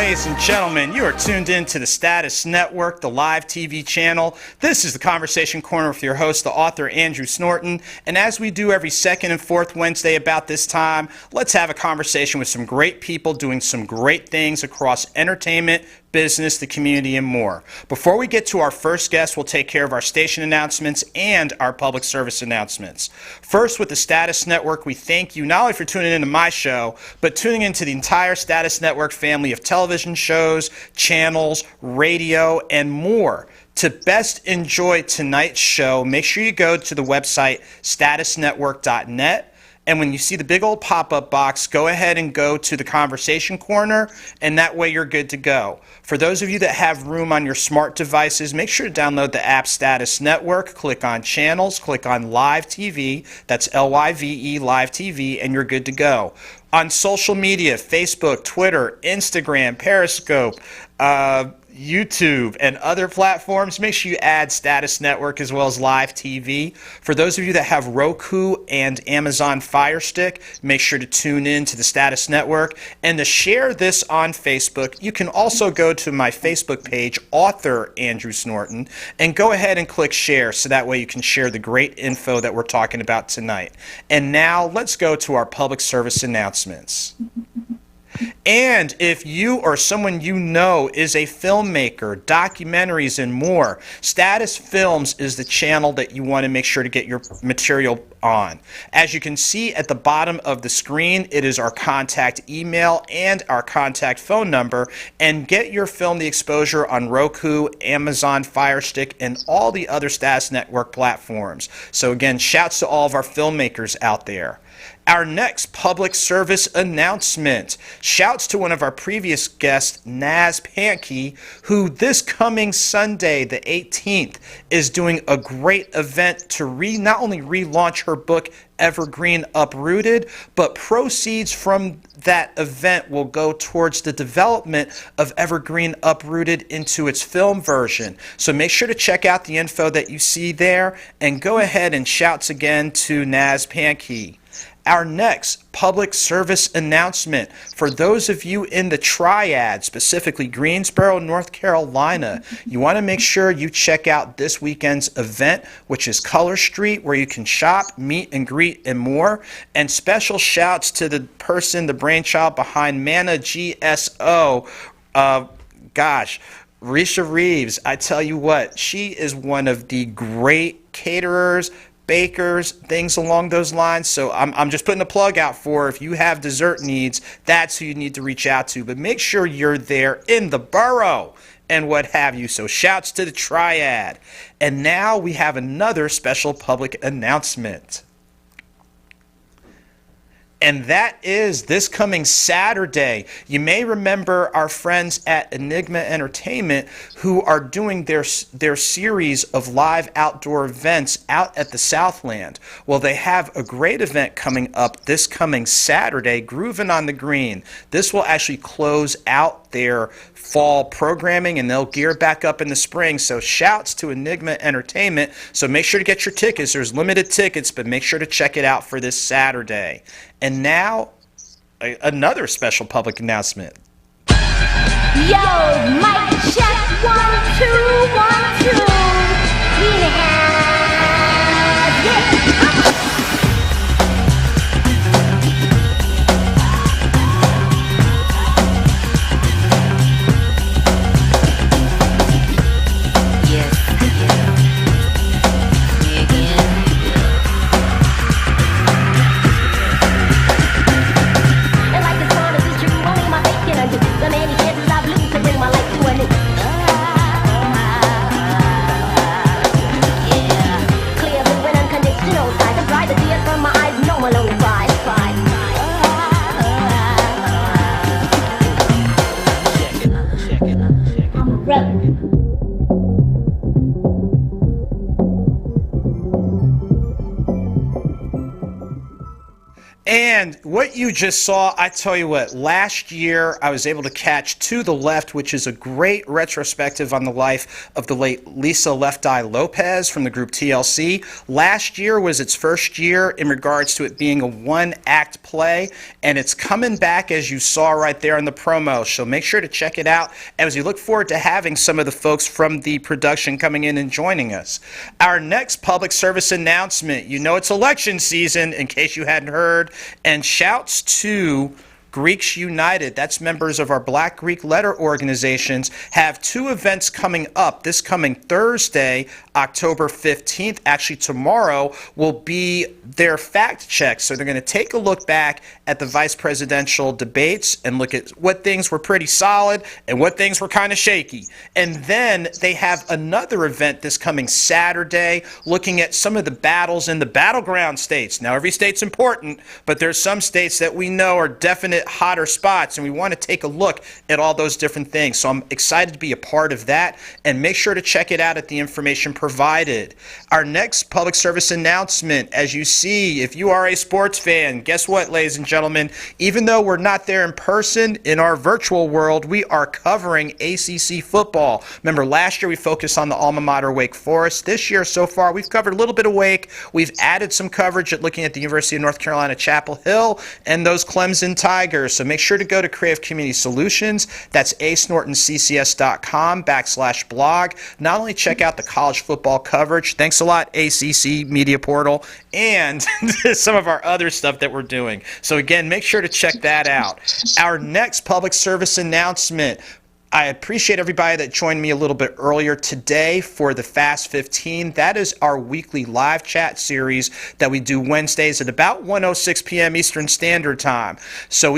ladies and gentlemen, you are tuned in to the Status Network, the Lyve TV channel. This is the Conversation Corner with your host, the author Andrew Snorton. And as we do every second and fourth Wednesday about this time, let's have a conversation with some great people doing some great things across entertainment, business, the community, and more. Before we get to our first guest, we'll take care of our station announcements and our public service announcements. First, with the Status Network, we thank you not only for tuning into my show, but tuning into the entire Status Network family of television shows, channels, radio, and more. To best enjoy tonight's show, make sure you go to the website statusnetwork.net. And when you see the big old pop-up box, go ahead and go to the Conversation Corner, and that way you're good to go. For those of you that have room on your smart devices, make sure to download the app Status Network, click on Channels, click on Lyve TV, that's Lyve, Lyve TV, and you're good to go. On social media, Facebook, Twitter, Instagram, Periscope, YouTube, and other platforms, make sure you add Status Network as well as Lyve TV. For those of you that have Roku and Amazon Fire Stick, make sure to tune in to the Status Network. And to share this on Facebook, you can also go to my Facebook page, author Andrew Snorton, and go ahead and click share so that way you can share the great info that we're talking about tonight. And now let's go to our public service announcements. And if you or someone you know is a filmmaker, documentaries, and more, Status Films is the channel that you want to make sure to get your material on. As you can see at the bottom of the screen, it is our contact email and our contact phone number. And get your film the exposure on Roku, Amazon Fire Stick, and all the other Status Network platforms. So again, shouts to all of our filmmakers out there. Our next public service announcement. Shouts to one of our previous guests, Naz Pankey, who this coming Sunday, the 18th, is doing a great event to not only relaunch her book, Evergreen Uprooted, but proceeds from that event will go towards the development of Evergreen Uprooted into its film version. So make sure to check out the info that you see there, and go ahead and shouts again to Naz Pankey. Our next public service announcement, for those of you in the Triad, specifically Greensboro, North Carolina, you want to make sure you check out this weekend's event, which is Color Street, where you can shop, meet and greet, and more. And special shouts to the person, the brainchild behind Mana GSO. Risha Reeves, I tell you what, she is one of the great caterers, bakers, things along those lines. So I'm just putting a plug out for, if you have dessert needs, that's who you need to reach out to. But make sure you're there in the borough and what have you. So shouts to the Triad. And now we have another special public announcement. And that is this coming Saturday. You may remember our friends at Enigma Entertainment, who are doing their series of live outdoor events out at the Southland. Well, they have a great event coming up this coming Saturday, Groovin' on the Green. This will actually close out their fall programming, and they'll gear back up in the spring. So shouts to Enigma Entertainment. So make sure to get your tickets. There's limited tickets, but make sure to check it out for this Saturday. And now, another special public announcement. Yo, mic check, 1, 2, 1, 2. Yeah. And what you just saw, I tell you what, last year I was able to catch To the Left, which is a great retrospective on the life of the late Lisa Left Eye Lopez from the group TLC. Last year was its first year in regards to it being a one-act play, and it's coming back as you saw right there in the promo. So make sure to check it out as we look forward to having some of the folks from the production coming in and joining us. Our next public service announcement, you know it's election season in case you hadn't heard. And shouts to Greeks United, that's members of our Black Greek Letter organizations, have two events coming up. This coming Thursday, October 15th, actually tomorrow, will be their fact check. So they're going to take a look back at the vice presidential debates and look at what things were pretty solid and what things were kind of shaky. And then they have another event this coming Saturday looking at some of the battles in the battleground states. Now, every state's important, but there's some states that we know are definite hotter spots, and we want to take a look at all those different things. So I'm excited to be a part of that, and make sure to check it out at the information provided. Our next public service announcement, as you see, if you are a sports fan, guess what, ladies and gentlemen? Even though we're not there in person, in our virtual world, we are covering ACC football. Remember, last year we focused on the alma mater Wake Forest. This year so far, we've covered a little bit of Wake. We've added some coverage at looking at the University of North Carolina Chapel Hill and those Clemson Tigers. So make sure to go to Creative Community Solutions. That's acenortonccs.com/blog. Not only check out the college football coverage, thanks a lot, ACC Media Portal, and some of our other stuff that we're doing. So again, make sure to check that out. Our next public service announcement. I appreciate everybody that joined me a little bit earlier today for the Fast 15. That is our weekly live chat series that we do Wednesdays at about 1:06 p.m. Eastern Standard Time. So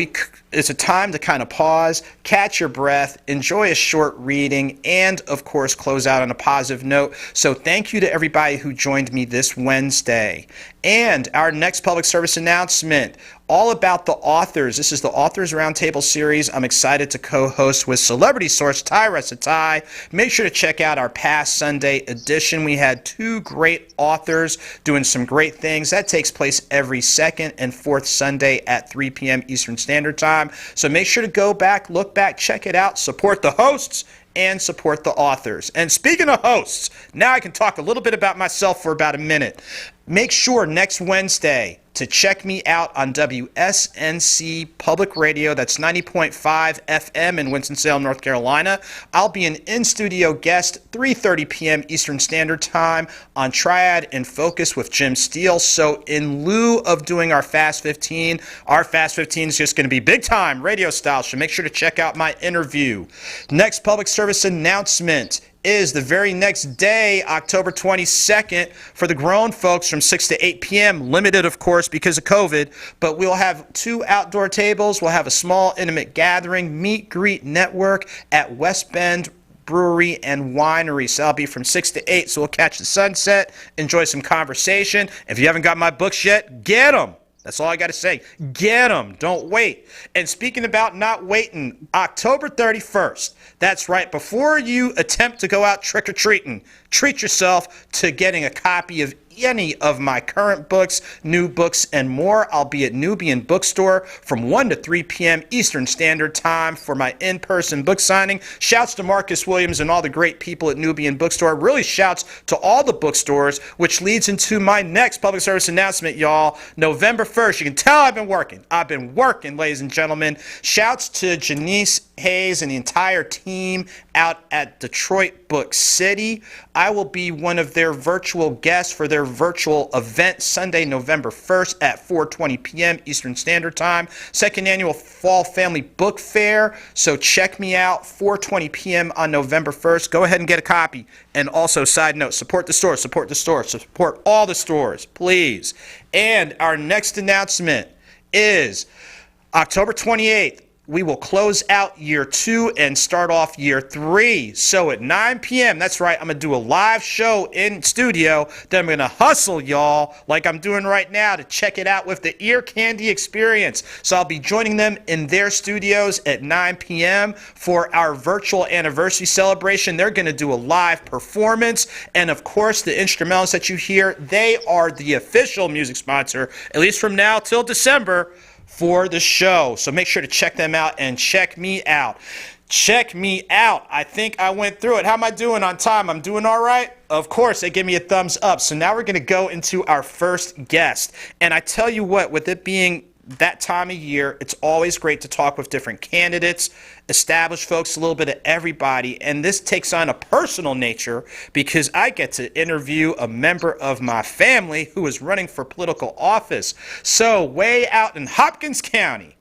it's a time to kind of pause, catch your breath, enjoy a short reading, and, of course, close out on a positive note. So thank you to everybody who joined me this Wednesday. And our next public service announcement, all about the authors. This is the Authors Roundtable series. I'm excited to co-host with celebrity source Tarece. Make sure to check out our past Sunday edition. We had two great authors doing some great things. That takes place every second and fourth Sunday at 3 p.m. Eastern Standard Time. So make sure to go back, look back, check it out, support the hosts, and support the authors. And speaking of hosts, now I can talk a little bit about myself for about a minute. Make sure next Wednesday to check me out on WSNC Public Radio. That's 90.5 FM in Winston-Salem, North Carolina. I'll be an in-studio guest, 3:30 p.m. Eastern Standard Time on Triad in Focus with Jim Steele. So in lieu of doing our Fast 15 is just going to be big time radio style. So make sure to check out my interview. Next public service announcement is the very next day, October 22nd, for the grown folks from 6 to 8 p.m. Limited, of course, because of COVID. But we'll have two outdoor tables. We'll have a small, intimate gathering, meet, greet, network at West Bend Brewery and Winery. So I'll be from 6 to 8. So we'll catch the sunset, enjoy some conversation. If you haven't got my books yet, get them. That's all I got to say. Get them. Don't wait. And speaking about not waiting, October 31st, that's right, before you attempt to go out trick-or-treating, treat yourself to getting a copy of any of my current books, new books, and more. I'll be at Nubian Bookstore from 1 to 3 p.m. Eastern Standard Time for my in-person book signing. Shouts to Marcus Williams and all the great people at Nubian Bookstore. Really shouts to all the bookstores, which leads into my next public service announcement, y'all. November 1st. You can tell I've been working. I've been working, ladies and gentlemen. Shouts to Janice Hayes and the entire team out at Detroit Book City. I will be one of their virtual guests for their virtual event Sunday, November 1st at 4:20 p.m. Eastern Standard Time. Second annual Fall Family Book Fair. So check me out, 4:20 p.m. on November 1st. Go ahead and get a copy. And also, side note, support the store, support the store, support all the stores, please. And our next announcement is October 28th. We will close out year 2 and start off year 3. So at 9 p.m., that's right, I'm going to do a live show in studio. Then I'm going to hustle y'all like I'm doing right now to check it out with the Ear Candy Experience. So I'll be joining them in their studios at 9 p.m. for our virtual anniversary celebration. They're going to do a live performance. And of course, the instrumentals that you hear, they are the official music sponsor, at least from now till December, for the show. So make sure to check them out and check me out. Check me out. I think I went through it. How am I doing on time? I'm doing all right? Of course, they give me a thumbs up. So now we're going to go into our first guest. And I tell you what, with it being that time of year, it's always great to talk with different candidates, established folks, a little bit of everybody. And this takes on a personal nature because I get to interview a member of my family who is running for political office. So way out in Hopkins County,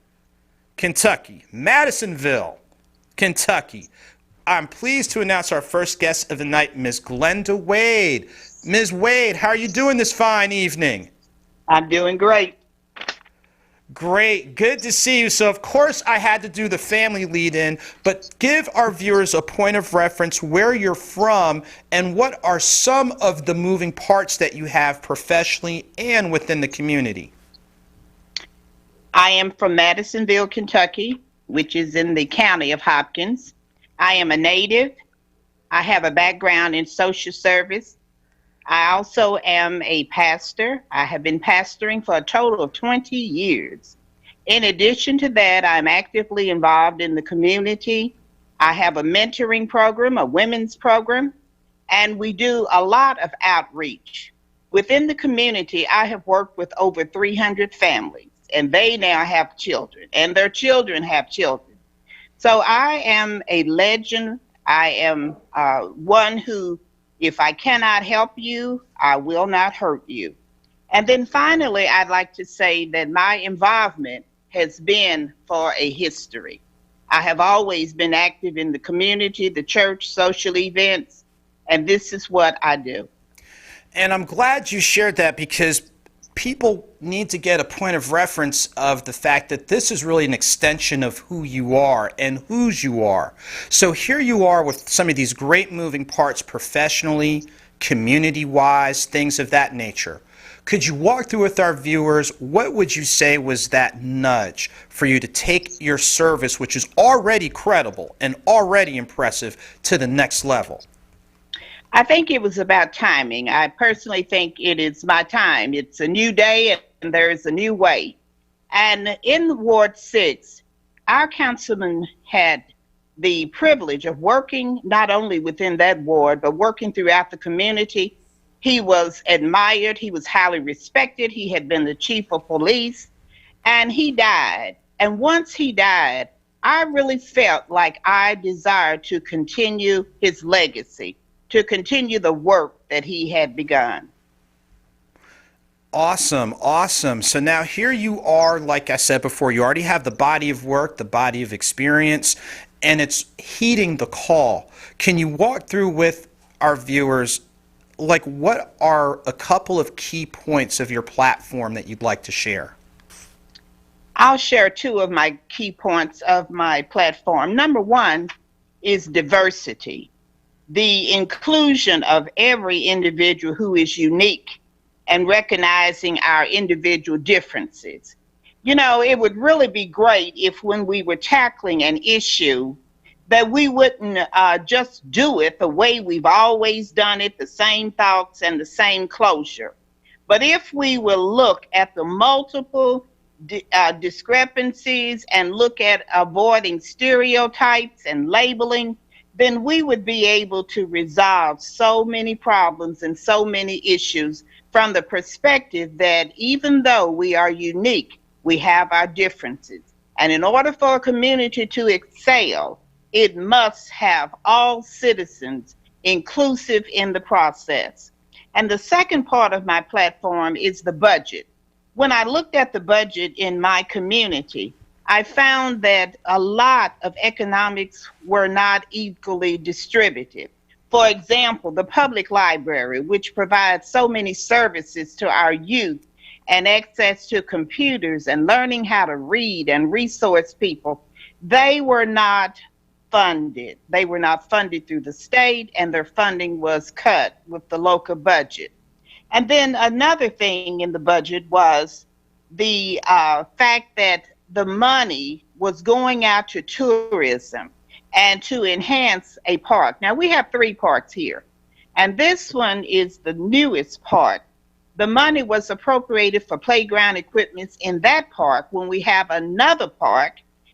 Kentucky, Madisonville, Kentucky, I'm pleased to announce our first guest of the night, Ms. Glenda Wade. Ms. Wade, how are you doing this fine evening? I'm doing great. Great. Good to see you. So, of course, I had to do the family lead-in, but give our viewers a point of reference where you're from and what are some of the moving parts that you have professionally and within the community. I am from Madisonville, Kentucky, which is in the county of Hopkins. I am a native. I have a background in social service. I also am a pastor. I have been pastoring for a total of 20 years. In addition to that, I'm actively involved in the community. I have a mentoring program, a women's program, and we do a lot of outreach. Within the community, I have worked with over 300 families, and they now have children, and their children have children. So I am a legend. I am one who, if I cannot help you, I will not hurt you. And then finally, I'd like to say that my involvement has been for a history. I have always been active in the community, the church, social events, and this is what I do. And I'm glad you shared that because people need to get a point of reference of the fact that this is really an extension of who you are and whose you are. So here you are with some of these great moving parts professionally, community-wise, things of that nature. Could you walk through with our viewers, what would you say was that nudge for you to take your service, which is already credible and already impressive, to the next level? I think it was about timing. I personally think it is my time. It's a new day and there is a new way. And in Ward 6, our councilman had the privilege of working not only within that ward, but working throughout the community. He was admired. He was highly respected. He had been the chief of police, and he died. And once he died, I really felt like I desired to continue his legacy, to continue the work that he had begun. Awesome, awesome. So now here you are, like I said before, you already have the body of work, the body of experience, and it's heeding the call. Can you walk through with our viewers, like, what are a couple of key points of your platform that you'd like to share? I'll share two of my key points of my platform. Number one is diversity, the inclusion of every individual who is unique and recognizing our individual differences. You know, it would really be great if when we were tackling an issue that we wouldn't just do it the way we've always done it, the same thoughts and the same closure. But if we will look at the multiple discrepancies and look at avoiding stereotypes and labeling, then we would be able to resolve so many problems and so many issues from the perspective that even though we are unique, we have our differences. And in order for a community to excel, it must have all citizens inclusive in the process. And the second part of my platform is the budget. When I looked at the budget in my community, I found that a lot of economics were not equally distributed. For example, the public library, which provides so many services to our youth and access to computers and learning how to read and resource people, they were not funded. They were not funded through the state, and their funding was cut with the local budget. And then another thing in the budget was the fact that the money was going out to tourism and to enhance a park. Now, we have 3 parks here, and this one is the newest park The money was appropriated for playground equipment in that park when we have another park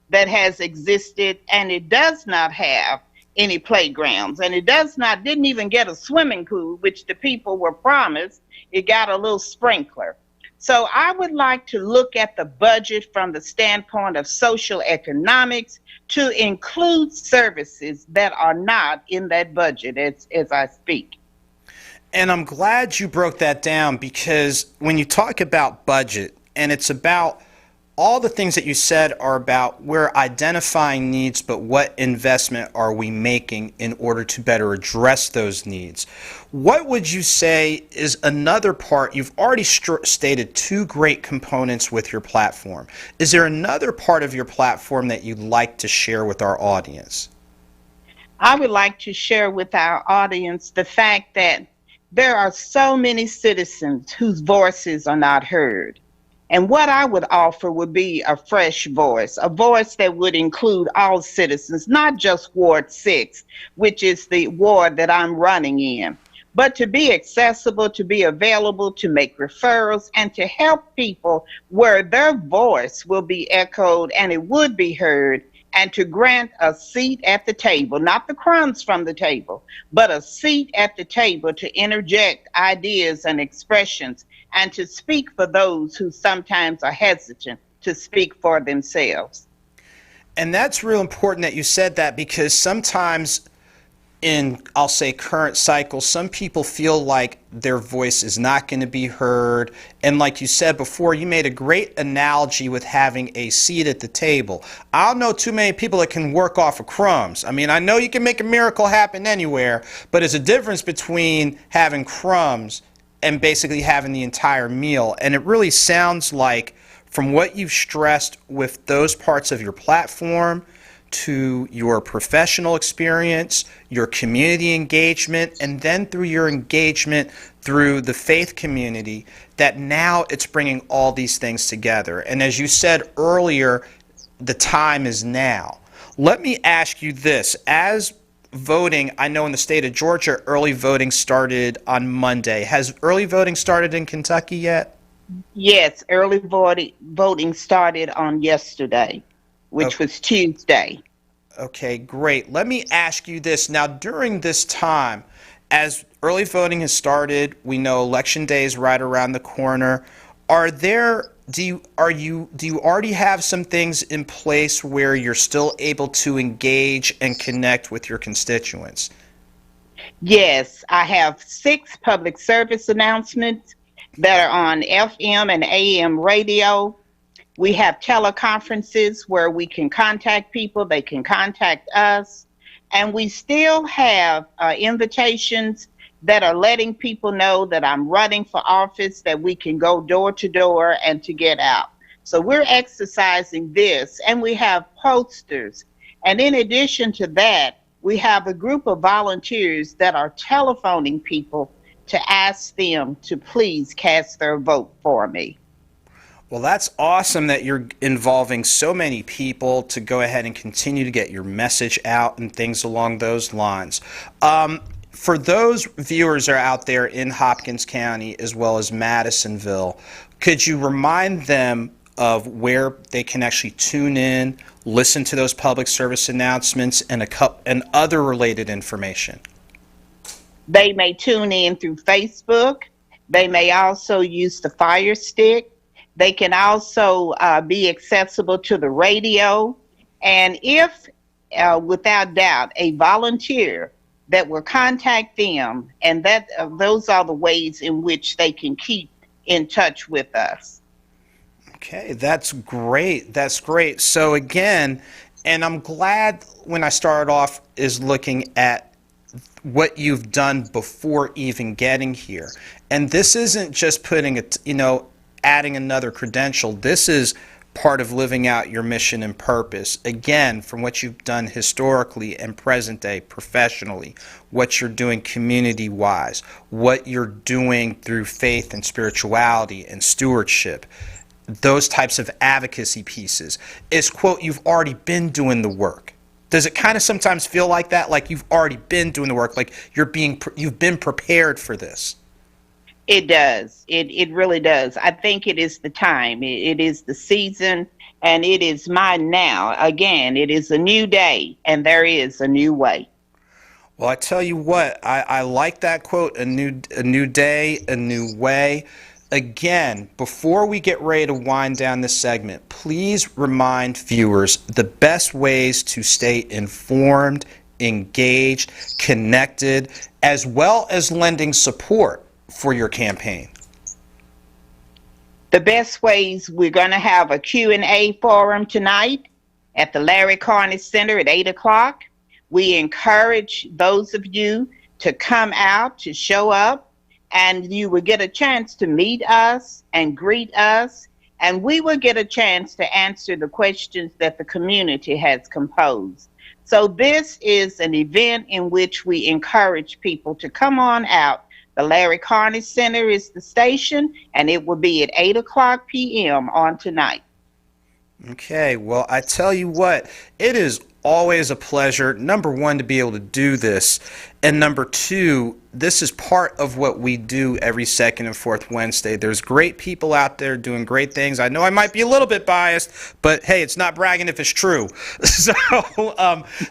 that has existed and it does not have any playgrounds, and it didn't even get a swimming pool, which the people were promised. It got a little sprinkler. So I would like to look at the budget from the standpoint of social economics to include services that are not in that budget as I speak. And I'm glad you broke that down, because when you talk about budget, and it's about all the things that you said are about we're identifying needs, but what investment are we making in order to better address those needs? What would you say is another part? You've already stated two great components with your platform. Is there another part of your platform that you'd like to share with our audience? I would like to share with our audience the fact that there are so many citizens whose voices are not heard. And what I would offer would be a fresh voice, a voice that would include all citizens, not just Ward 6, which is the ward that I'm running in, but to be accessible, to be available, to make referrals, and to help people where their voice will be echoed and it would be heard, and to grant a seat at the table, not the crumbs from the table, but a seat at the table to interject ideas and expressions, and to speak for those who sometimes are hesitant to speak for themselves. And that's real important that you said that, because sometimes in, I'll say, current cycles, some people feel like their voice is not going to be heard. And like you said before, you made a great analogy with having a seat at the table. I don't know too many people that can work off of crumbs. I mean, I know you can make a miracle happen anywhere, but there's a difference between having crumbs and basically having the entire meal. And it really sounds like, from what you've stressed with those parts of your platform, to your professional experience, your community engagement, and then through your engagement through the faith community, that now it's bringing all these things together. And as you said earlier, the time is now. Let me ask you this. As voting, I know in the state of Georgia, early voting started on Monday. Has early voting started in Kentucky yet? Yes, early voting started on yesterday, which was Tuesday. Okay, great. Let me ask you this. Now, during this time, as early voting has started, we know Election Day is right around the corner. Do you already have some things in place where you're still able to engage and connect with your constituents? Yes, I have 6 public service announcements that are on FM and AM radio. We have teleconferences where we can contact people, they can contact us, and we still have invitations that are letting people know that I'm running for office, that we can go door to door and to get out. So we're exercising this, and we have posters. And in addition to that, we have a group of volunteers that are telephoning people to ask them to please cast their vote for me. Well, that's awesome that you're involving so many people to go ahead and continue to get your message out and things along those lines. For those viewers that are out there in Hopkins County as well as Madisonville, could you remind them of where they can actually tune in, listen to those public service announcements, and other related information? They may tune in through Facebook. They may also use the Fire Stick. They can also be accessible to the radio. And if, without doubt, a volunteer that will contact them, and that those are the ways in which they can keep in touch with us. Okay, that's great. That's great. So again, and I'm glad when I started off is looking at what you've done before even getting here. And this isn't just putting it, adding another credential. This is part of living out your mission and purpose. Again, from what you've done historically and present day professionally, what you're doing community-wise, what you're doing through faith and spirituality and stewardship, those types of advocacy pieces, is, quote, you've already been doing the work. Does it kind of sometimes feel like that, like you've already been doing the work, like you've been prepared for this? It does. It really does. I think it is the time. It is the season, and it is mine now. Again, it is a new day, and there is a new way. Well, I tell you what, I like that quote, a new day, a new way. Again, before we get ready to wind down this segment, please remind viewers the best ways to stay informed, engaged, connected, as well as lending support for your campaign. The best ways, we're going to have a Q&A forum tonight at the Larry Carney Center at 8 o'clock. We encourage those of you to come out, to show up, and you will get a chance to meet us and greet us, and we will get a chance to answer the questions that the community has composed. So this is an event in which we encourage people to come on out. The Larry Carney Center is the station, and it will be at 8 o'clock p.m. on tonight. Okay, well, I tell you what, it is always a pleasure, number one, to be able to do this, and number two, this is part of what we do every second and fourth Wednesday. There's great people out there doing great things. I know I might be a little bit biased, but hey, it's not bragging if it's true. So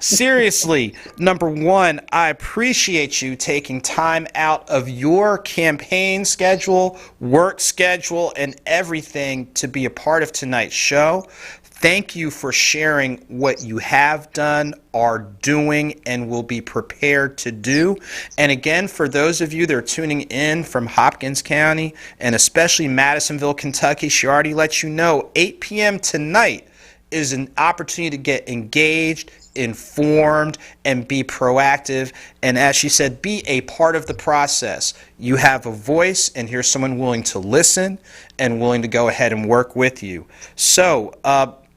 seriously, number one, I appreciate you taking time out of your campaign schedule, work schedule, and everything to be a part of tonight's show. Thank you for sharing what you have done, are doing, and will be prepared to do. And again, for those of you that are tuning in from Hopkins County, and especially Madisonville, Kentucky, she already let you know, 8 p.m. tonight is an opportunity to get engaged, informed, and be proactive. And as she said, be a part of the process. You have a voice, and here's someone willing to listen and willing to go ahead and work with you. So,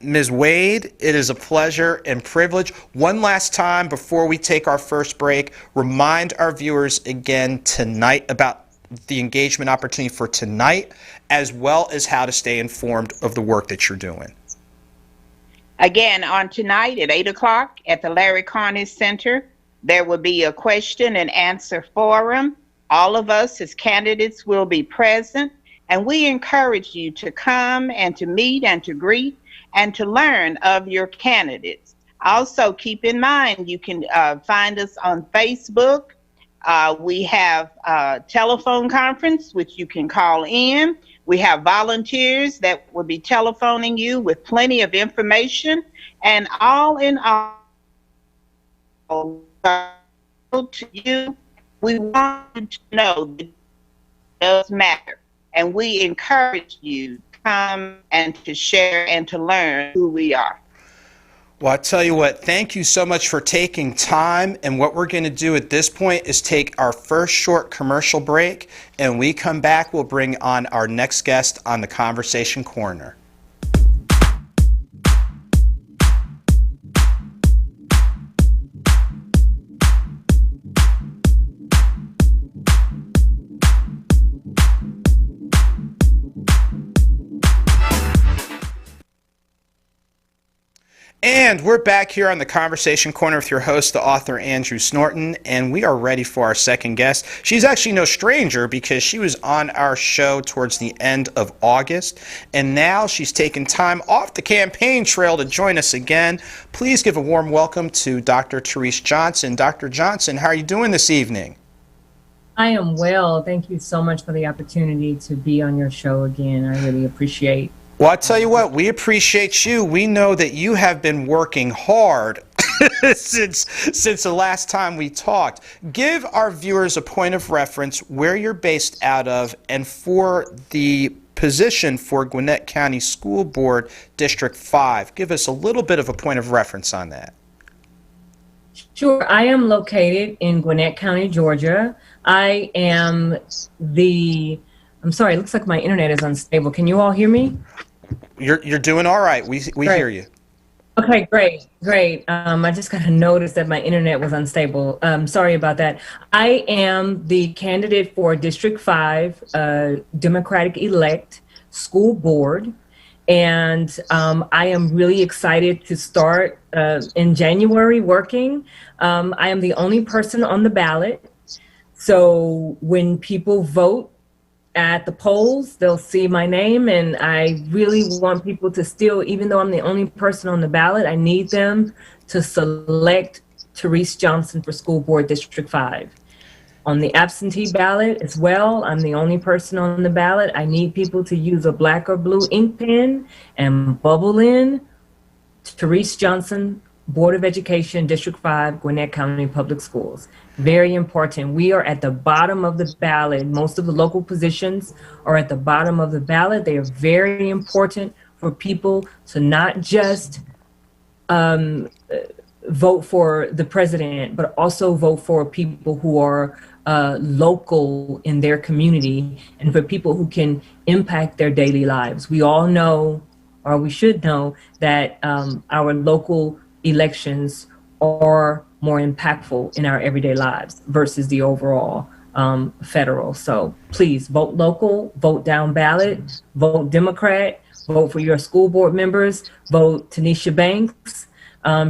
Ms. Wade, it is a pleasure and privilege. One last time before we take our first break, remind our viewers again tonight about the engagement opportunity for tonight, as well as how to stay informed of the work that you're doing. Again, on tonight at 8 o'clock at the Larry Carney Center, there will be a question and answer forum. All of us as candidates will be present, and we encourage you to come and to meet and to greet and to learn of your candidates. Also, keep in mind, you can find us on Facebook. We have a telephone conference, which you can call in. We have volunteers that will be telephoning you with plenty of information. And all in all, to you, we want you to know that it does matter. And we encourage you come and to share and to learn who we are. Well, I tell you what, thank you so much for taking time. And what we're going to do at this point is take our first short commercial break. And when we come back, we'll bring on our next guest on the Conversation Corner. And we're back here on the Conversation Corner with your host, the author Andrew Snorton, and we are ready for our second guest. She's actually no stranger because she was on our show towards the end of August, and now she's taken time off the campaign trail to join us again. Please give a warm welcome to Dr. Tarece Johnson. Dr. Johnson, how are you doing this evening? I am well. Thank you so much for the opportunity to be on your show again. I really appreciate. Well, I tell you what, we appreciate you. We know that you have been working hard since the last time we talked. Give our viewers a point of reference where you're based out of and for the position for Gwinnett County School Board District 5. Give us a little bit of a point of reference on that. Sure. I am located in Gwinnett County, Georgia. I am I'm sorry, it looks like my internet is unstable. Can you all hear me? You're doing all right. We hear you. Okay, great. I just got a notice that my internet was unstable. Sorry about that. I am the candidate for District 5 Democratic elect school board. And I am really excited to start in January working. I am the only person on the ballot. So when people vote at the polls, they'll see my name, and I really want people to still, even though I'm the only person on the ballot, I need them to select Tarece Johnson for School Board District 5. On the absentee ballot as well, I'm the only person on the ballot. I need people to use a black or blue ink pen and bubble in Tarece Johnson, Board of Education, District 5, Gwinnett County Public Schools. Very important. We are at the bottom of the ballot. Most of the local positions are at the bottom of the ballot. They are very important for people to not just vote for the president, but also vote for people who are local in their community and for people who can impact their daily lives. We all know, or we should know, that our local elections are more impactful in our everyday lives versus the overall federal. So please vote local, vote down ballot, vote Democrat, vote for your school board members, vote Tanisha Banks.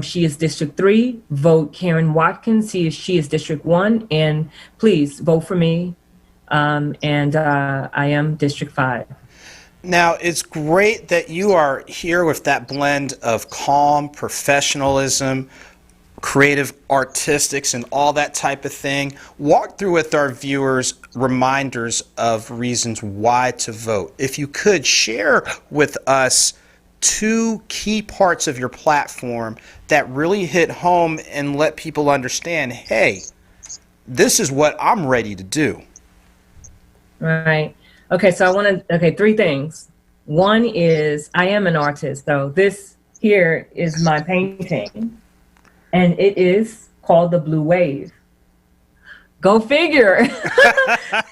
She is District 3. Vote Karen Watkins. She is District 1. And please vote for me. And I am District 5. Now, it's great that you are here with that blend of calm, professionalism, creative artistics, and all that type of thing. Walk through with our viewers reminders of reasons why to vote. If you could share with us 2 key parts of your platform that really hit home and let people understand, hey, this is what I'm ready to do. Right. Okay, so I want to, 3 things. One is I am an artist. So this here is my painting, and it is called The Blue Wave. Go figure.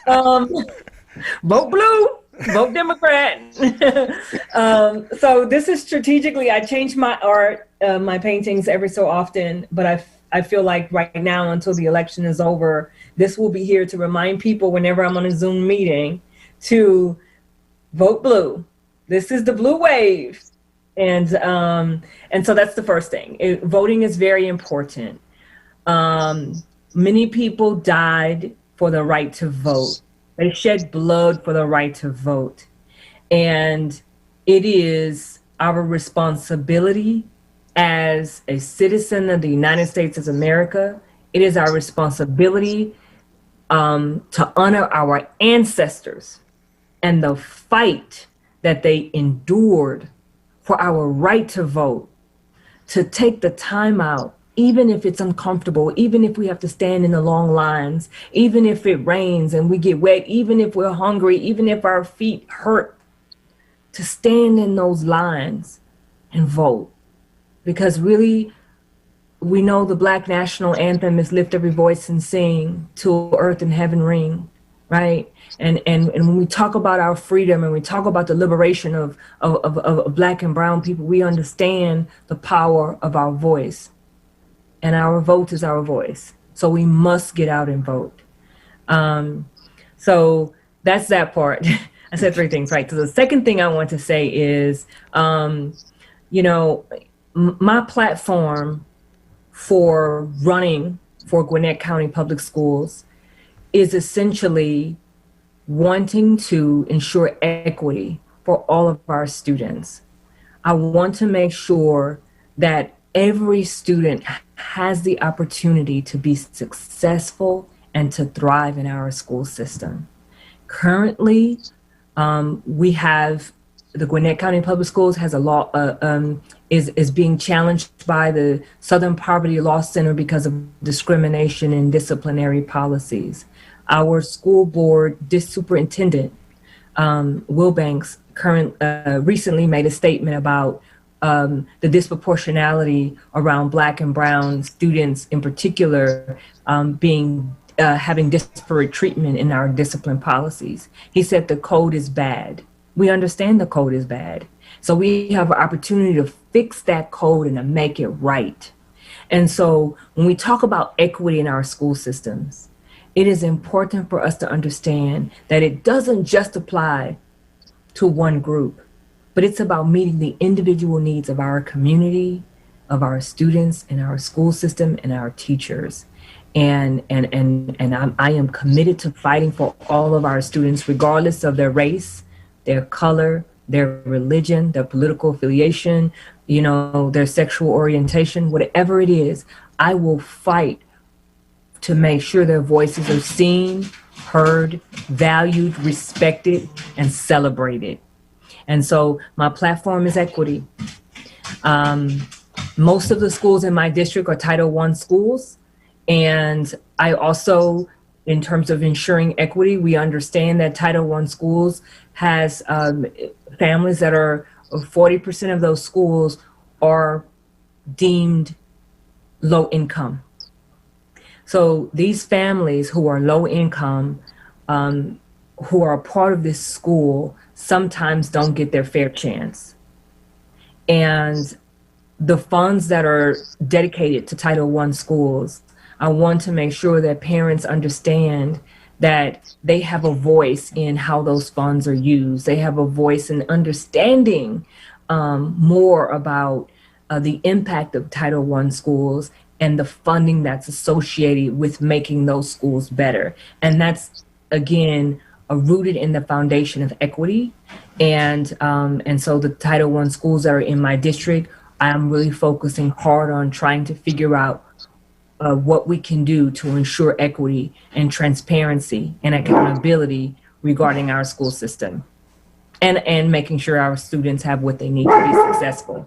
Vote blue. Vote Democrat. So this is strategically, I change my art, my paintings every so often, but I feel like right now, until the election is over, this will be here to remind people whenever I'm on a Zoom meeting to vote blue. This is the blue wave. And so that's the first thing. Voting is very important. Many people died for the right to vote. They shed blood for the right to vote. And it is our responsibility as a citizen of the United States of America. It is our responsibility to honor our ancestors and the fight that they endured for our right to vote, to take the time out, even if it's uncomfortable, even if we have to stand in the long lines, even if it rains and we get wet, even if we're hungry, even if our feet hurt, to stand in those lines and vote. Because really, we know the Black national anthem is lift every voice and sing till earth and heaven ring, right? And when we talk about our freedom and we talk about the liberation of Black and brown people, we understand the power of our voice. And our vote is our voice. So we must get out and vote. So that's that part. I said 3 things, right? So the second thing I want to say is, my platform for running for Gwinnett County Public Schools is essentially wanting to ensure equity for all of our students. I want to make sure that every student has the opportunity to be successful and to thrive in our school system. Currently, we have the Gwinnett County Public Schools has a law, is being challenged by the Southern Poverty Law Center because of discrimination and disciplinary policies. Our school board superintendent, Will Banks, recently made a statement about the disproportionality around Black and brown students in particular having disparate treatment in our discipline policies. He said the code is bad. We understand the code is bad. So we have an opportunity to fix that code and to make it right. And so when we talk about equity in our school systems, it is important for us to understand that it doesn't just apply to one group, but it's about meeting the individual needs of our community, of our students, and our school system, and our teachers. I am committed to fighting for all of our students, regardless of their race, their color, their religion, their political affiliation, their sexual orientation, whatever it is. I will fight to make sure their voices are seen, heard, valued, respected, and celebrated. And so my platform is equity. Most of the schools in my district are Title I schools. And I also, in terms of ensuring equity, we understand that Title I schools has families that are 40% of those schools are deemed low income. So these families who are low income, who are a part of this school, sometimes don't get their fair chance. And the funds that are dedicated to Title I schools, I want to make sure that parents understand that they have a voice in how those funds are used. They have a voice in understanding more about the impact of Title I schools and the funding that's associated with making those schools better. And that's, again, rooted in the foundation of equity. And so the Title I schools that are in my district, I'm really focusing hard on trying to figure out what we can do to ensure equity and transparency and accountability regarding our school system, and making sure our students have what they need to be successful.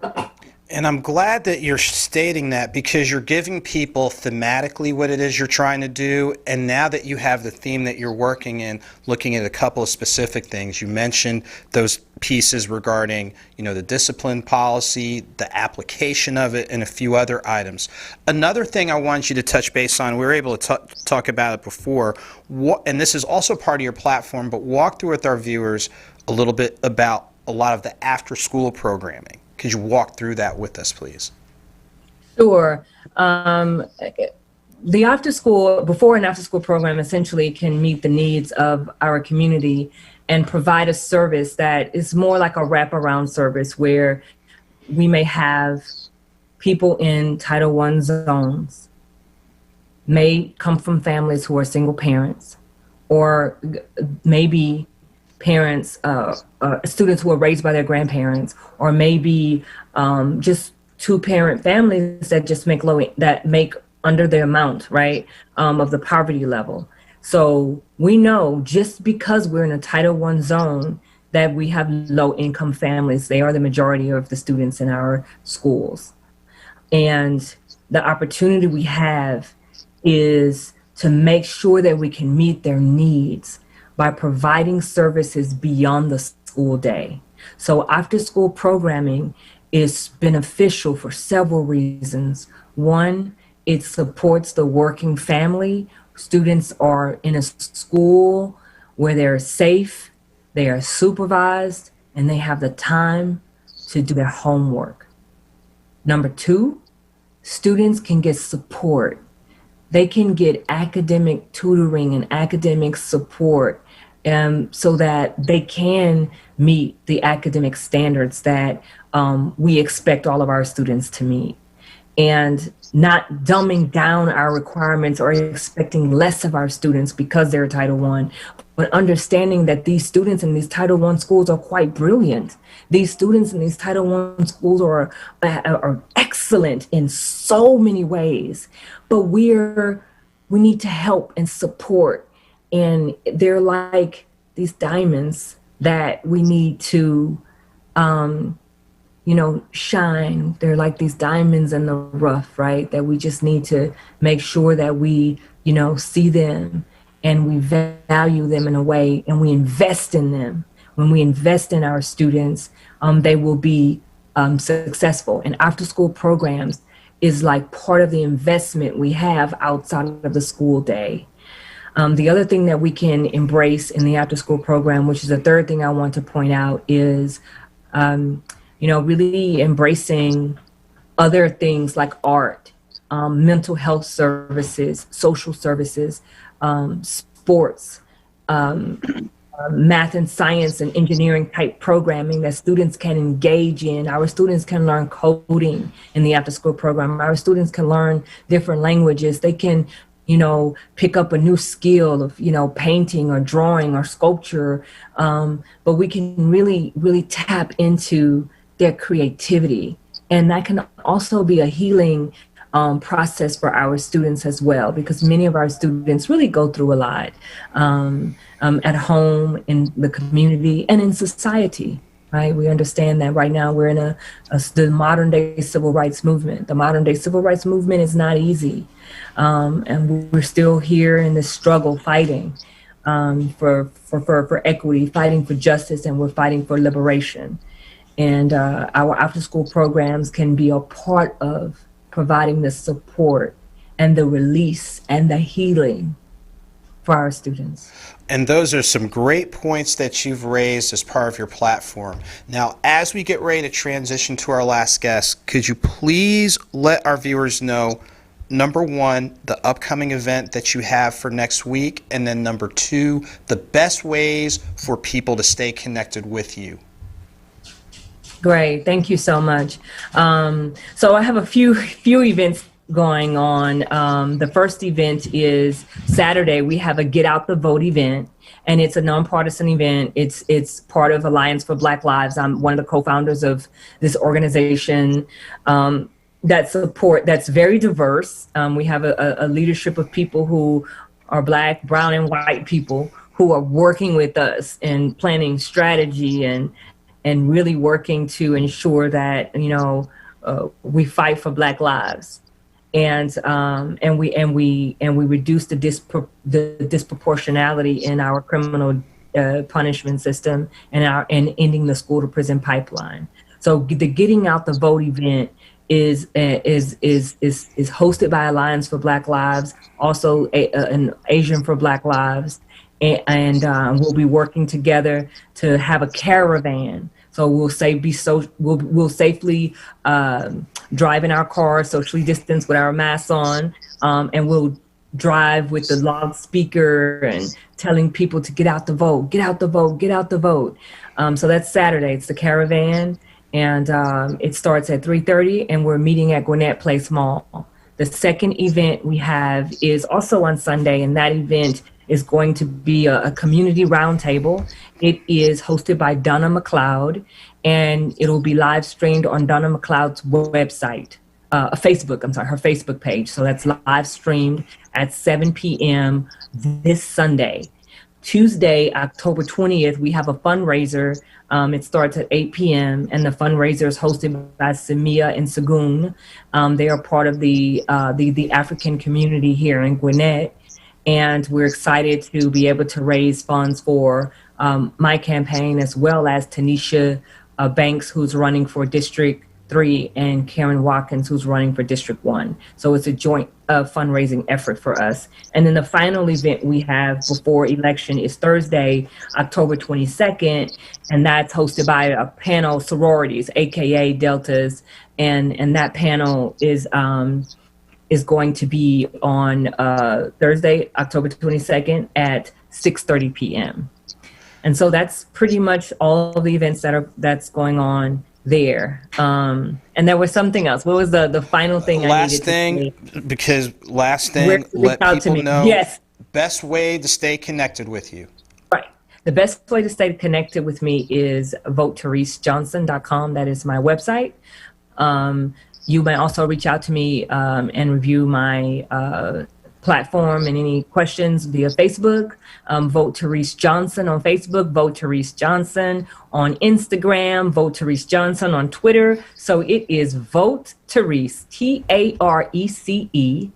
And I'm glad that you're stating that, because you're giving people thematically what it is you're trying to do. And now that you have the theme that you're working in, looking at a couple of specific things, you mentioned those pieces regarding, the discipline policy, the application of it, and a few other items. Another thing I want you to touch base on, we were able to talk about it before, and this is also part of your platform, but walk through with our viewers a little bit about a lot of the after-school programming. Could you walk through that with us, please? Sure. The after-school, before and after-school program essentially can meet the needs of our community and provide a service that is more like a wraparound service, where we may have people in Title I zones, may come from families who are single parents, or maybe parents, students who are raised by their grandparents, or maybe just two-parent families that just make under the amount, right, of the poverty level. So we know, just because we're in a Title I zone, that we have low-income families. They are the majority of the students in our schools. And the opportunity we have is to make sure that we can meet their needs by providing services beyond the school day. So after-school programming is beneficial for several reasons. One, it supports the working family. Students are in a school where they're safe, they are supervised, and they have the time to do their homework. Number two, students can get support. They can get academic tutoring and academic support so that they can meet the academic standards that we expect all of our students to meet. And not dumbing down our requirements or expecting less of our students because they're Title I, but understanding that these students in these Title I schools are quite brilliant. These students in these Title I schools are excellent in so many ways, but we need to help and support. And they're like these diamonds that we need to, shine. They're like these diamonds in the rough, right? That we just need to make sure that we, see them and we value them in a way, and we invest in them. When we invest in our students, they will be successful. And after-school programs is like part of the investment we have outside of the school day. The other thing that we can embrace in the after-school program, which is the third thing I want to point out, is really embracing other things like art, mental health services, social services, sports, math and science and engineering type programming that students can engage in. Our students can learn coding in the after-school program. Our students can learn different languages. They can, pick up a new skill of, painting or drawing or sculpture. But we can really, really tap into their creativity. And that can also be a healing process for our students as well, because many of our students really go through a lot at home, in the community, and in society. Right? We understand that right now we're in the modern day civil rights movement. The modern day civil rights movement is not easy. And we're still here in this struggle, fighting for equity, fighting for justice, and we're fighting for liberation. And our after school programs can be a part of providing the support and the release and the healing for our students. And those are some great points that you've raised as part of your platform. Now, as we get ready to transition to our last guest, could you please let our viewers know, number one, the upcoming event that you have for next week, and then number two, the best ways for people to stay connected with you? Great, thank you so much. So I have a few events going on. The first event is Saturday. We have a Get Out the Vote event, and it's a nonpartisan event. It's part of Alliance for Black Lives. I'm one of the co-founders of this organization that's very diverse. We have a leadership of people who are Black, brown, and white people who are working with us and planning strategy and really working to ensure that we fight for Black lives, and we reduce the disproportionality in our criminal punishment system and ending the school to prison pipeline. So the Getting Out the Vote event is hosted by Alliance for Black Lives, also an Asian for Black Lives. And we'll be working together to have a caravan. So we'll safely drive in our cars, socially distanced with our masks on, and we'll drive with the loudspeaker and telling people to get out the vote, get out the vote, get out the vote. So that's Saturday. It's the caravan, and it starts at 3:30, and we're meeting at Gwinnett Place Mall. The second event we have is also on Sunday, and that event is going to be a community roundtable. It is hosted by Donna McLeod, and it'll be live streamed on Donna McLeod's website, her Facebook page. So that's live streamed at 7 p.m. this Sunday. Tuesday, October 20th, we have a fundraiser. It starts at 8 p.m. and the fundraiser is hosted by Samia and Sagoon. They are part of the African community here in Gwinnett. And we're excited to be able to raise funds for my campaign, as well as Tanisha Banks, who's running for District 3, and Karen Watkins, who's running for District 1. So it's a joint fundraising effort for us. And then the final event we have before election is Thursday, October 22nd, and that's hosted by a panel sororities, AKA Deltas, and that panel is going to be on Thursday, October 22nd at 6:30 p.m. And so that's pretty much all of the events that's going on there. And there was something else. What was the final thing I needed to say? Last thing, let people know. Yes. Best way to stay connected with you. Right. The best way to stay connected with me is votetaresejohnson.com. That is my website. You may also reach out to me and review my platform and any questions via Facebook. Vote Tarece Johnson on Facebook, Vote Tarece Johnson on Instagram, Vote Tarece Johnson on Twitter. So it is Vote Tarece, Tarece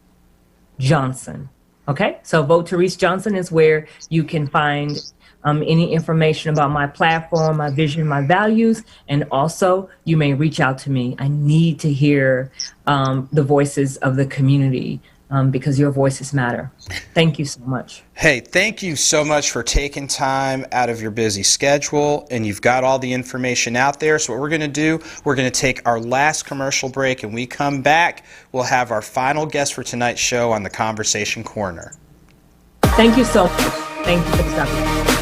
Johnson. Okay, so Vote Tarece Johnson is where you can find any information about my platform, my vision, my values, and also you may reach out to me. I need to hear the voices of the community because your voices matter. Thank you so much. Hey, thank you so much for taking time out of your busy schedule, and you've got all the information out there. So what we're going to do, we're going to take our last commercial break, and we come back, we'll have our final guest for tonight's show on the Conversation Corner. Thank you so much. Thank you for stopping.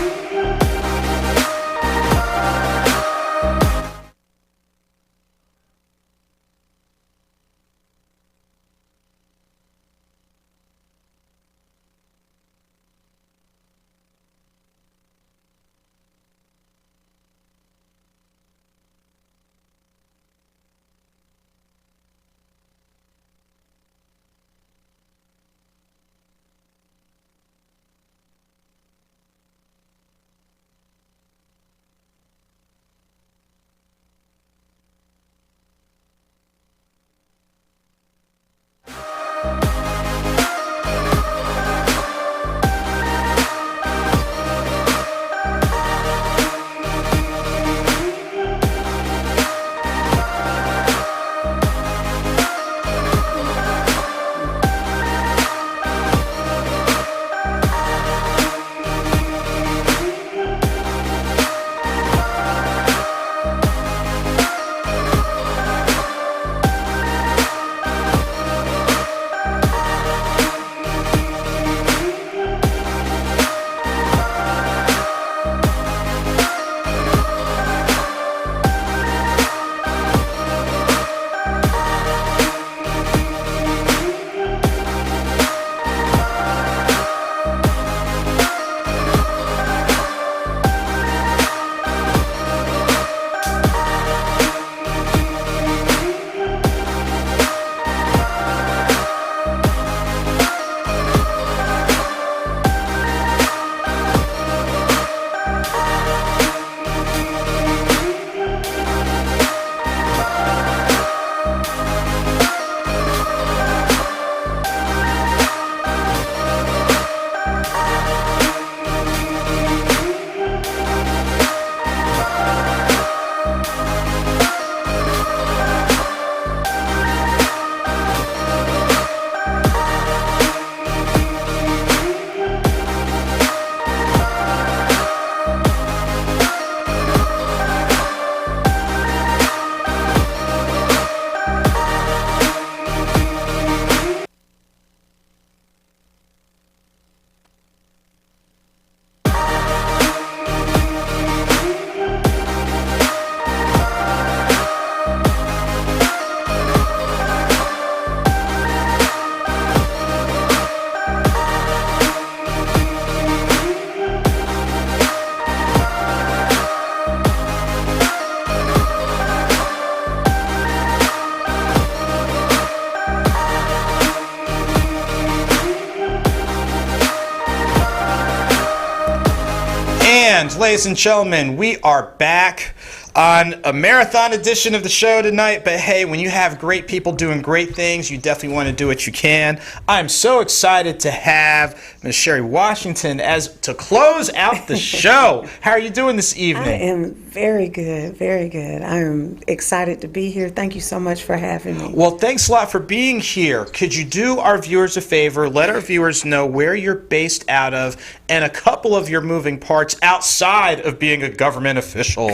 And ladies and gentlemen, we are back on a marathon edition of the show tonight. But hey, when you have great people doing great things, you definitely want to do what you can. I'm so excited to have Ms. Sherri Washington as to close out the show. How are you doing this evening? I am very good, very good. I am excited to be here. Thank you so much for having me. Well, thanks a lot for being here. Could you do our viewers a favor? Let our viewers know where you're based out of and a couple of your moving parts outside of being a government official.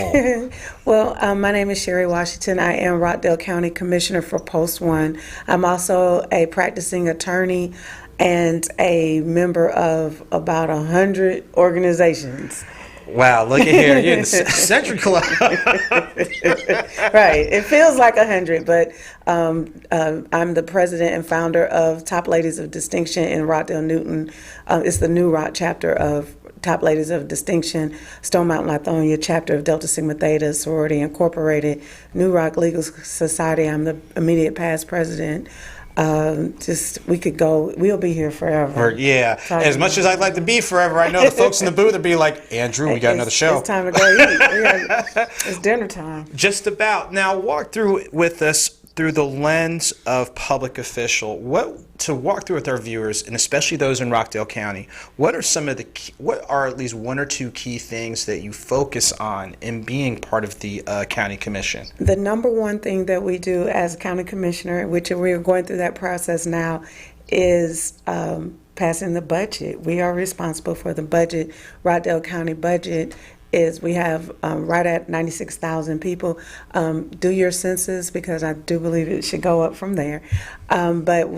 Well, my name is Sherri Washington. I am Rockdale County Commissioner for Post 1. I'm also a practicing attorney and a member of about 100 organizations. Wow, look at here. You're in the Century Club. Right. It feels like 100, but I'm the president and founder of Top Ladies of Distinction in Rockdale Newton. It's the new Rock chapter of Top Ladies of Distinction, Stone Mountain Lithonia chapter of Delta Sigma Theta Sorority Incorporated, New Rock Legal Society. I'm the immediate past president. We could go, we'll be here forever. Yeah, as much as I'd like to be forever, I know the folks in the booth would be like, Andrew, we got another show. It's time to go eat. It's dinner time. Just about. Now, walk through with us through the lens of public official. To walk through with our viewers, and especially those in Rockdale County, what are at least one or two key things that you focus on in being part of the county commission? The number one thing that we do as county commissioner, which we are going through that process now, is passing the budget. We are responsible for the budget. Rockdale County budget is we have right at 96,000 people. Do your census, because I do believe it should go up from there. But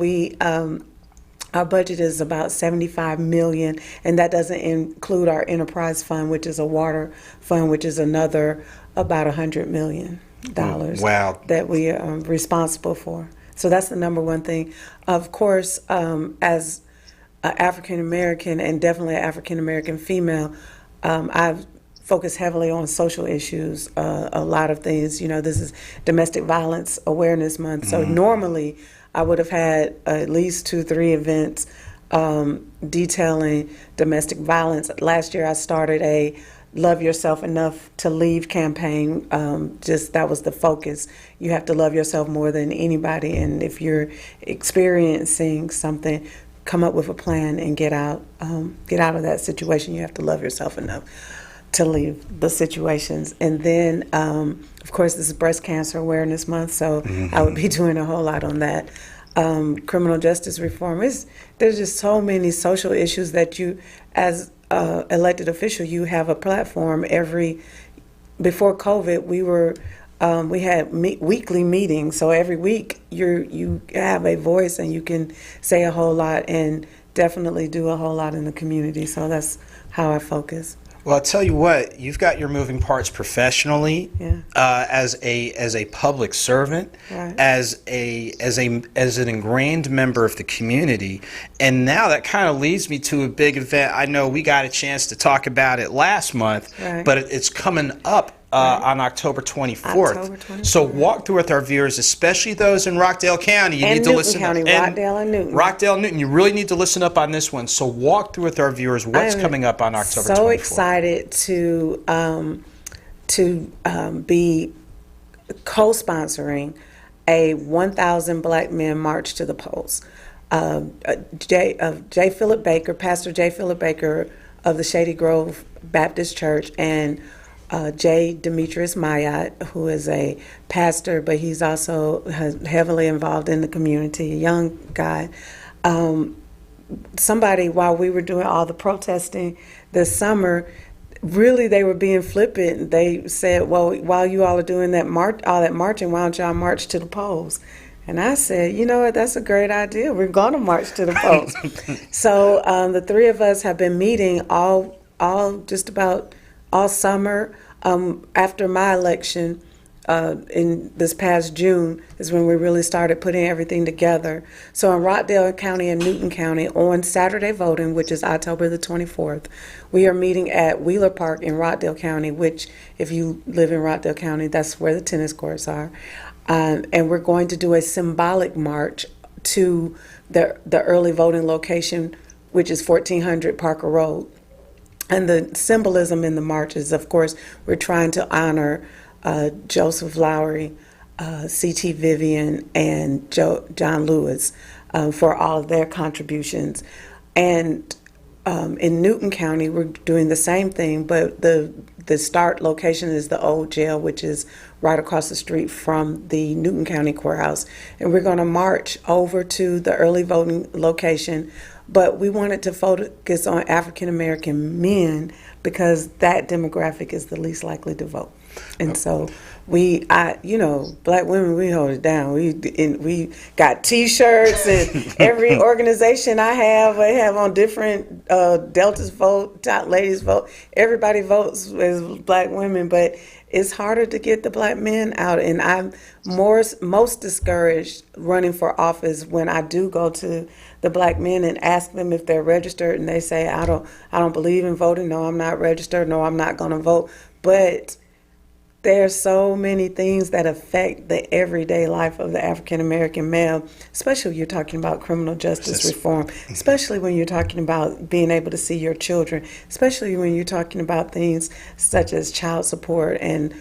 our budget is about 75 million, and that doesn't include our enterprise fund, which is a water fund, which is another about $100 million. Wow. That we are responsible for. So that's the number one thing. Of course, as African American and definitely African American female, I've focus heavily on social issues, a lot of things. You know, this is Domestic Violence Awareness Month. So normally I would have had at least 2-3 events detailing domestic violence. Last year I started a Love Yourself Enough to Leave campaign. That was the focus. You have to love yourself more than anybody. And if you're experiencing something, come up with a plan and get out of that situation. You have to love yourself enough to leave the situations. And then, of course, this is Breast Cancer Awareness Month, so I would be doing a whole lot on that. Criminal justice reform. There's just so many social issues that you, as elected official, you have a platform before COVID, we had weekly meetings, so every week you have a voice and you can say a whole lot and definitely do a whole lot in the community. So that's how I focus. Well, I'll tell you what, you've got your moving parts professionally, Yeah. As a public servant, Right. as an ingrained member of the community, and now that kind of leads me to a big event. I know we got a chance to talk about it last month, Right. but it's coming up on October 24th. October 24th. So walk through with our viewers, especially those in Rockdale County. You And need to Newton listen County, up. Rockdale and Newton. Rockdale and Newton. You really need to listen up on this one. So walk through with our viewers what's I'm coming up on October 24th. So excited to be co-sponsoring a 1,000 Black Men March to the Polls. J. Philip Baker, Pastor J. Philip Baker of the Shady Grove Baptist Church, and J. Demetrius Mayat, who is a pastor, but he's also heavily involved in the community, a young guy. Somebody, while we were doing all the protesting this summer, really they were being flippant. They said, well, while you all are doing all that marching, why don't y'all march to the polls? And I said, you know what, that's a great idea. We're going to march to the polls. So the three of us have been meeting just about all summer. After my election in this past June is when we really started putting everything together. So in Rockdale County and Newton County on Saturday voting, which is October the 24th, we are meeting at Wheeler Park in Rockdale County, which if you live in Rockdale County, that's where the tennis courts are. And we're going to do a symbolic march to the early voting location, which is 1400 Parker Road. And the symbolism in the marches, of course, we're trying to honor Joseph Lowery, C.T. Vivian, and John Lewis for all of their contributions. And in Newton County, we're doing the same thing, but the start location is the old jail, which is right across the street from the Newton County Courthouse. And we're going to march over to the early voting location, but we wanted to focus on African American men because that demographic is the least likely to vote. And so black women, we hold it down. We got T-shirts, and every organization I have on different Deltas vote, Top Ladies vote. Everybody votes as black women, but it's harder to get the black men out. And I'm most discouraged running for office when I do go to the black men and ask them if they're registered, and they say, I don't believe in voting. No, I'm not registered. No, I'm not going to vote. But there's so many things that affect the everyday life of the African American male, especially when you're talking about criminal justice reform, especially when you're talking about being able to see your children, especially when you're talking about things such as child support and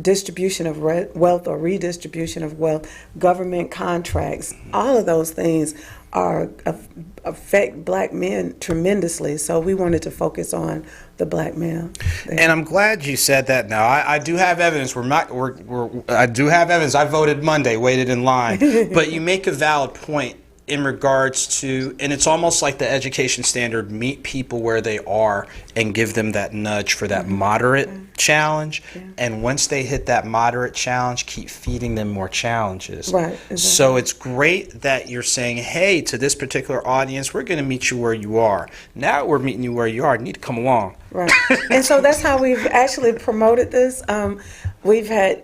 distribution of wealth or redistribution of wealth, government contracts. All of those things affect black men tremendously. So we wanted to focus on the black male. And I'm glad you said that. Now I do have evidence. I do have evidence. I voted Monday, waited in line. But you make a valid point in regards to, and it's almost like the education standard, meet people where they are and give them that nudge for that moderate challenge. And once they hit that moderate challenge, keep feeding them more challenges. Right. Exactly. So it's great that you're saying, hey, to this particular audience, we're going to meet you where you are. Now we're meeting you where you are. You need to come along. Right. And so that's how we've actually promoted this. We've had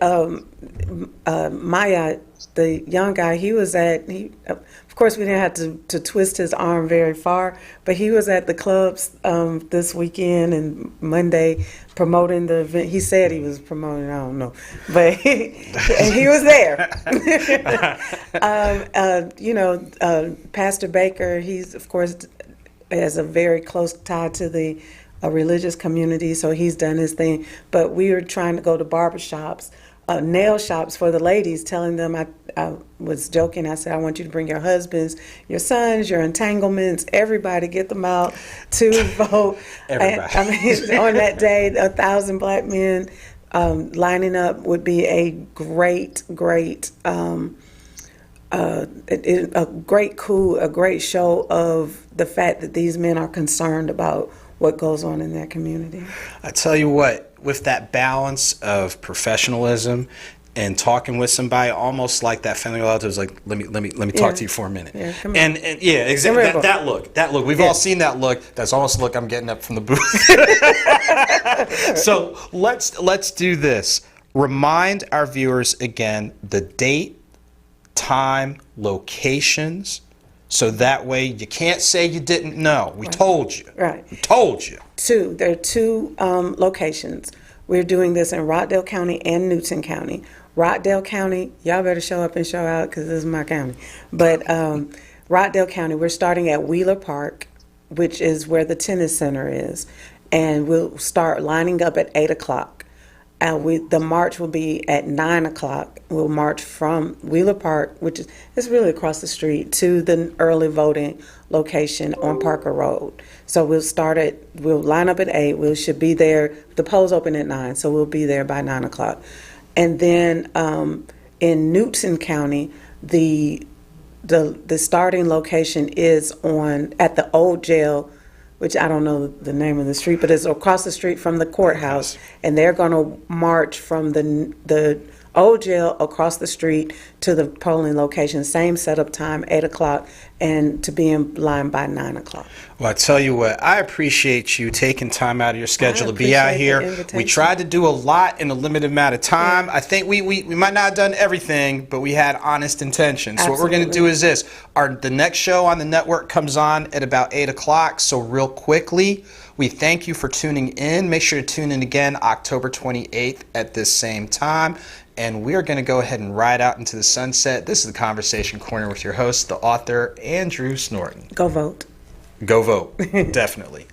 Maya, the young guy, of course, we didn't have to twist his arm very far, but he was at the clubs this weekend and Monday promoting the event. He said he was promoting, I don't know, but and he was there. Pastor Baker, he's, of course, has a very close tie to the religious community, so he's done his thing. But we were trying to go to barbershops, nail shops for the ladies, telling them, I was joking, I said, I want you to bring your husbands, your sons, your entanglements, everybody, get them out to vote. Everybody. On that day, 1,000 black men lining up would be a great coup, a great show of the fact that these men are concerned about what goes on in their community. I tell you what, with that balance of professionalism and talking with somebody, almost like that family relative was like, let me talk to you for a minute. Yeah, come on. And yeah, exactly. That look. We've all seen that look. That's almost the look I'm getting up from the booth. So let's do this. Remind our viewers again the date, time, locations, so that way you can't say you didn't know. We told you. Right. We told you. There are two locations. We're doing this in Rockdale County and Newton County. Rockdale County, y'all better show up and show out because this is my county. But Rockdale County, we're starting at Wheeler Park, which is where the tennis center is. And we'll start lining up at 8 o'clock. The march will be at 9 o'clock. We'll march from Wheeler Park, which is really across the street, to the early voting location on Parker Road. So we'll line up at 8. We should be there. The polls open at 9, so we'll be there by 9 o'clock. And then in Newton County, the starting location is at the old jail, which I don't know the name of the street, but it's across the street from the courthouse, and they're going to march from the old jail across the street to the polling location, same setup time, 8 o'clock, and to be in line by 9 o'clock. Well, I tell you what, I appreciate you taking time out of your schedule to be out here. We tried to do a lot in a limited amount of time. I think we might not have done everything, but we had honest intentions. So what we're going to do is this. The next show on the network comes on at about 8 o'clock, so real quickly, we thank you for tuning in. Make sure to tune in again October 28th at this same time. And we are going to go ahead and ride out into the sunset. This is the Conversation Corner with your host, the author, Andrew Snorton. Go vote. Go vote, definitely.